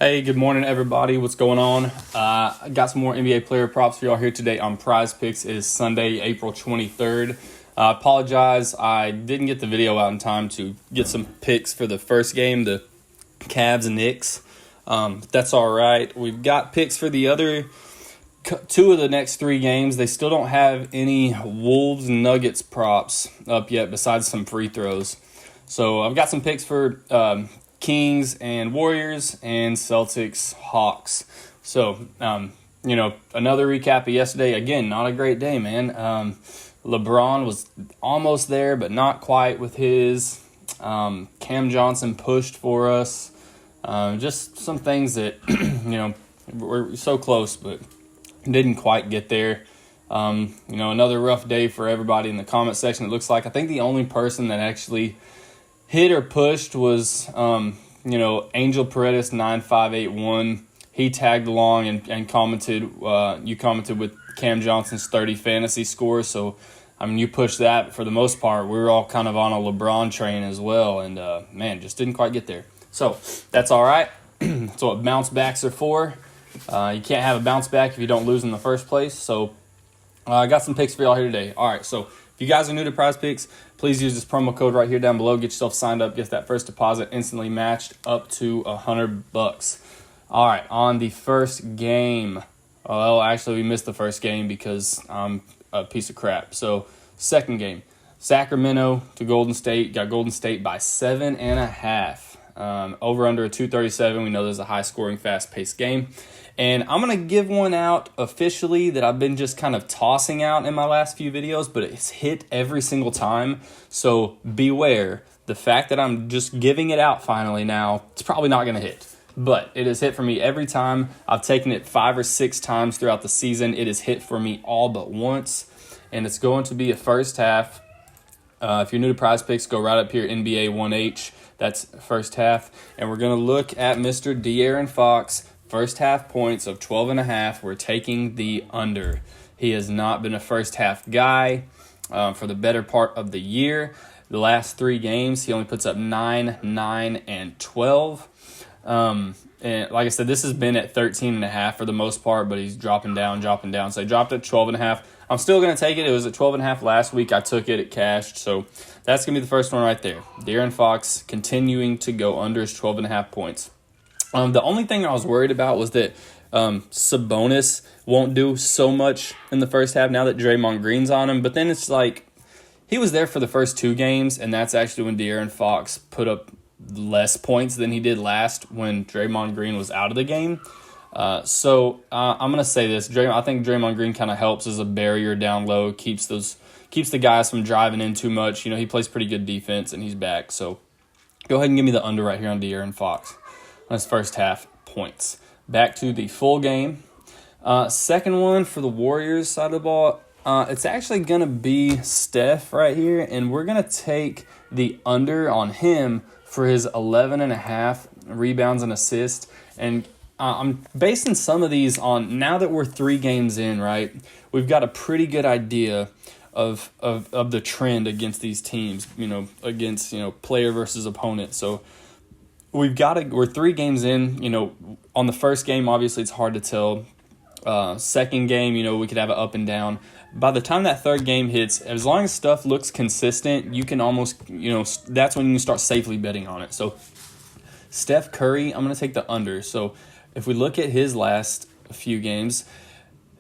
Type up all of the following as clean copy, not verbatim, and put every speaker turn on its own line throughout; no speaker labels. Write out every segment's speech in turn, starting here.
Hey, good morning, everybody. What's going on? I got some more NBA player props for y'all here today on PrizePicks. It is Sunday, April 23rd. Apologize, I didn't get the video out in time to get some picks for the first game, the Cavs and Knicks. That's all right. We've got picks for the other two of the next three games. They still don't have any Wolves Nuggets props up yet besides some free throws. So I've got some picks for Kings and Warriors and Celtics Hawks. So, another recap of yesterday. Again, not a great day, man. LeBron was almost there, but not quite with his. Cam Johnson pushed for us. Just some things that, we're so close, but didn't quite get there. Another rough day for everybody in the comment section. It looks like I think the only person that actually hit or pushed was, Angel Paredes 9581. He tagged along and commented. You commented with Cam Johnson's 30 fantasy score. So, you pushed that for the most part. We were all kind of on a LeBron train as well, and just didn't quite get there. So that's all right. That's what bounce backs are for. You can't have a bounce back if you don't lose in the first place. So I got some picks for y'all here today. All right, so if you guys are new to PrizePicks, please use this promo code right here down below. Get yourself signed up. Get that first deposit instantly matched up to $100. All right, on the first game. Well, actually, we missed the first game because I'm a piece of crap. So, second game. Sacramento to Golden State. Got Golden State by 7.5. Over under a 237. We know there's a high-scoring, fast-paced game. And I'm going to give one out officially that I've been just kind of tossing out in my last few videos, but it's hit every single time. So beware. The fact that I'm just giving it out finally now, it's probably not going to hit. But it has hit for me every time. I've taken it 5 or 6 times throughout the season. It has hit for me all but once. And it's going to be a first half. If you're new to PrizePicks, go right up here, NBA 1H. That's first half. And we're going to look at Mr. De'Aaron Fox. First half points of 12.5. We're taking the under. He has not been a first half guy for the better part of the year. The last 3 games, he only puts up 9, 9, and 12. And like I said, this has been at 13.5 for the most part, but he's dropping down. So I dropped it 12.5. I'm still going to take it. It was at 12.5 last week. I took it. It cashed. So that's going to be the first one right there. De'Aaron Fox continuing to go under his 12.5 points. The only thing I was worried about was that Sabonis won't do so much in the first half now that Draymond Green's on him. But then it's like he was there for the first 2 games, and that's actually when De'Aaron Fox put up less points than he did last when Draymond Green was out of the game. So I'm going to say this. I think Draymond Green kind of helps as a barrier down low, keeps the guys from driving in too much. He plays pretty good defense, and he's back. So go ahead and give me the under right here on De'Aaron Fox on his first half points. Back to the full game. Second one for the Warriors side of the ball. It's actually going to be Steph right here, and we're going to take the under on him for his 11.5 rebounds and assists. And I'm basing some of these on, now that we're 3 games in, right, we've got a pretty good idea of the trend against these teams, against, player versus opponent. So we're 3 games in, on the first game, obviously it's hard to tell. Second game, we could have an up and down. By the time that third game hits, as long as stuff looks consistent, you can almost, that's when you can start safely betting on it. So Steph Curry, I'm going to take the under. So if we look at his last few games,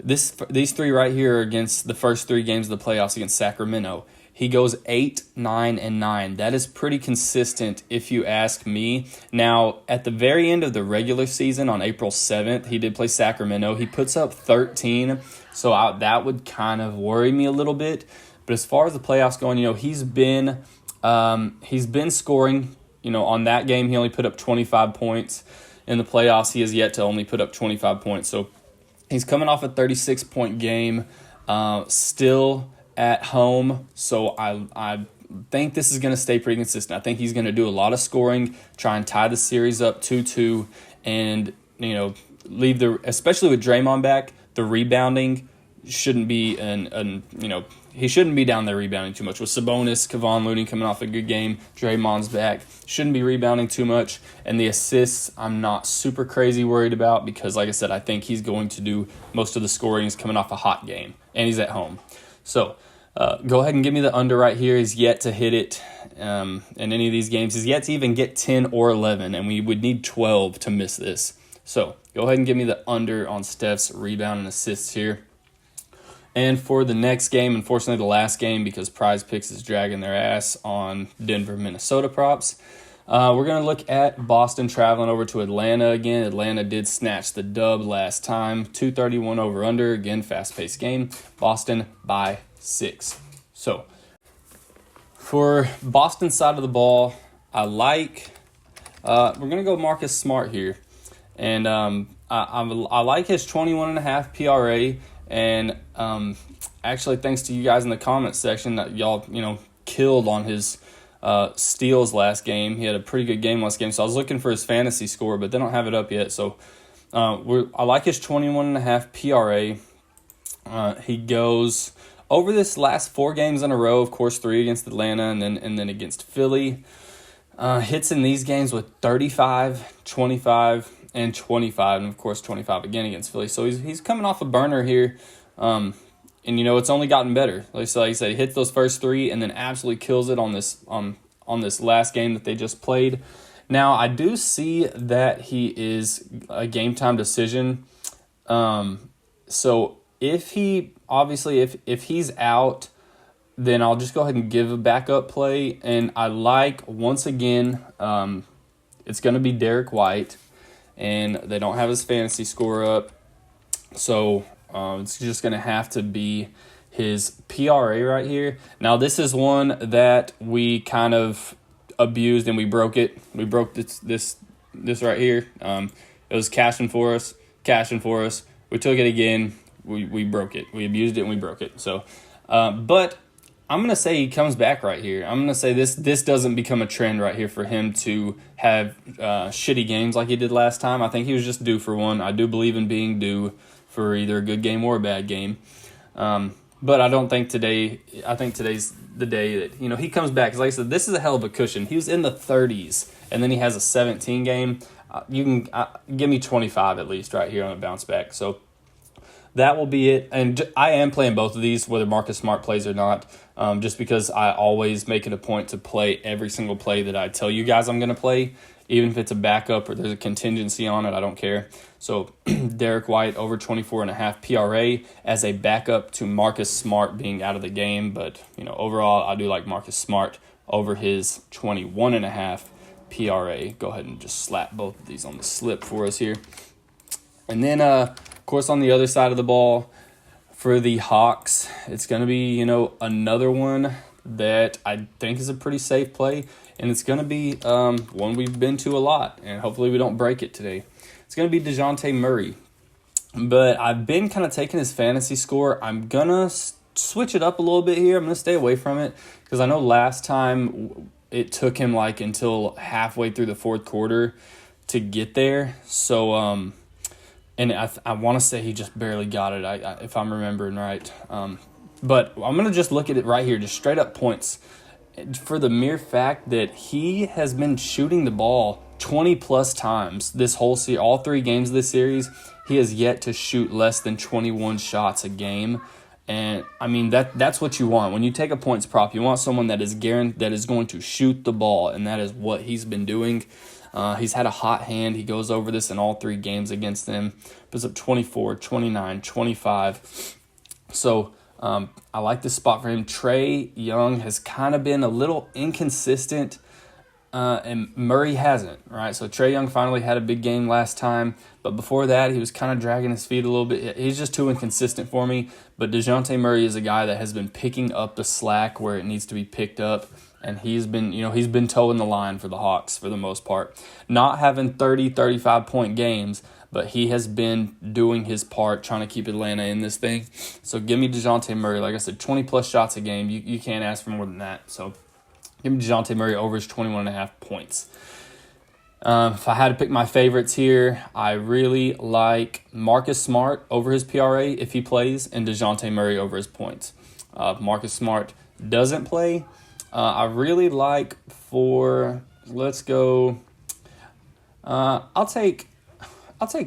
these 3 right here are against the first 3 games of the playoffs against Sacramento. He goes 8, 9, and 9. That is pretty consistent if you ask me. Now, at the very end of the regular season on April 7th, he did play Sacramento. He puts up 13, so that would kind of worry me a little bit. But as far as the playoffs going, he's been scoring. On that game, he only put up 25 points. In the playoffs, he has yet to only put up 25 points. So he's coming off a 36-point game, still at home, so I think this is going to stay pretty consistent. I think he's going to do a lot of scoring, try and tie the series up 2-2, and especially with Draymond back, the rebounding shouldn't be he shouldn't be down there rebounding too much. With Sabonis, Kevon Looney coming off a good game, Draymond's back, shouldn't be rebounding too much. And the assists, I'm not super crazy worried about because, like I said, I think he's going to do most of the scoring. He's coming off a hot game, and he's at home. So go ahead and give me the under right here. He's yet to hit it in any of these games. He's yet to even get 10 or 11, and we would need 12 to miss this. So go ahead and give me the under on Steph's rebound and assists here. And for the next game, unfortunately the last game, because PrizePicks is dragging their ass on Denver, Minnesota props, we're going to look at Boston traveling over to Atlanta again. Atlanta did snatch the dub last time. 231 over under. Again, fast-paced game. Boston by 6. So for Boston's side of the ball, I like we're going to go Marcus Smart here. And I like his 21.5 PRA. And actually, thanks to you guys in the comments section that y'all, killed on his steals last game. He had a pretty good game last game. So I was looking for his fantasy score, but they don't have it up yet. So I like his 21.5 PRA. He goes over this last 4 games in a row. Of course, 3 against Atlanta and then against Philly. Hits in these games with 35, 25, and 25, and of course 25 again against Philly. So he's coming off a burner here, and it's only gotten better. Like I said, he hits those first 3 and then absolutely kills it on this last game that they just played. Now I do see that he is a game time decision. So if he's out, then I'll just go ahead and give a backup play. And I like, once again, it's going to be Derek White. And they don't have his fantasy score up. So it's just going to have to be his PRA right here. Now, this is one that we kind of abused and we broke it. We broke this right here. It was cashing for us. We took it again. We broke it. We abused it and we broke it. So, but I'm going to say he comes back right here. I'm going to say this doesn't become a trend right here for him to have shitty games like he did last time. I think he was just due for one. I do believe in being due for either a good game or a bad game. But I don't think today – I think today's the day that, he comes back. Because like I said, this is a hell of a cushion. He was in the 30s, and then he has a 17 game. You can give me 25 at least right here on a bounce back. So that will be it. And I am playing both of these, whether Marcus Smart plays or not, just because I always make it a point to play every single play that I tell you guys I'm going to play, even if it's a backup or there's a contingency on it. I don't care. So Derek White over 24.5 PRA as a backup to Marcus Smart being out of the game. But, overall, I do like Marcus Smart over his 21.5 PRA. Go ahead and just slap both of these on the slip for us here. And then, of course, on the other side of the ball, for the Hawks, it's going to be, another one that I think is a pretty safe play. And it's going to be one we've been to a lot. And hopefully we don't break it today. It's going to be DeJounte Murray. But I've been kind of taking his fantasy score. I'm going to switch it up a little bit here. I'm going to stay away from it. Because I know last time it took him until halfway through the fourth quarter to get there. So, and I want to say he just barely got it, if I'm remembering right. But I'm going to just look at it right here, just straight up points. For the mere fact that he has been shooting the ball 20-plus times this whole series, all 3 games of this series, he has yet to shoot less than 21 shots a game. And, that's what you want. When you take a points prop, you want someone that is going to shoot the ball, and that is what he's been doing. He's had a hot hand. He goes over this in all 3 games against them. Puts up 24, 29, 25. So I like this spot for him. Trae Young has kind of been a little inconsistent, and Murray hasn't, right? So Trae Young finally had a big game last time, but before that, he was kind of dragging his feet a little bit. He's just too inconsistent for me, but DeJounte Murray is a guy that has been picking up the slack where it needs to be picked up. And he's been towing the line for the Hawks for the most part. Not having 30, 35-point games, but he has been doing his part trying to keep Atlanta in this thing. So give me DeJounte Murray. Like I said, 20-plus shots a game. You can't ask for more than that. So give me DeJounte Murray over his 21.5 points. If I had to pick my favorites here, I really like Marcus Smart over his PRA if he plays, and DeJounte Murray over his points. Marcus Smart doesn't play. I really like let's go. I'll take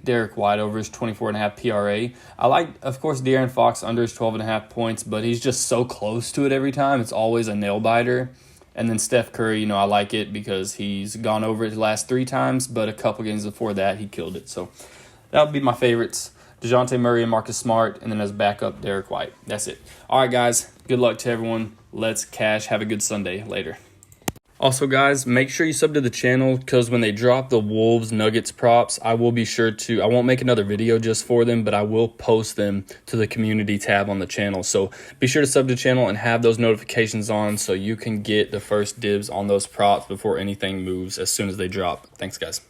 Derek White over his 24.5 PRA. I like, of course, De'Aaron Fox under his 12.5 points, but he's just so close to it every time. It's always a nail biter. And then Steph Curry, I like it because he's gone over it the last 3 times, but a couple games before that, he killed it. So that would be my favorites. DeJounte Murray and Marcus Smart, and then as backup, Derek White. That's it. All right, guys. Good luck to everyone. Let's cash. Have a good Sunday. Later. Also, guys, make sure you sub to the channel because when they drop the Wolves Nuggets props, I will be sure to, I won't make another video just for them, but I will post them to the community tab on the channel. So be sure to sub to the channel and have those notifications on so you can get the first dibs on those props before anything moves as soon as they drop. Thanks, guys.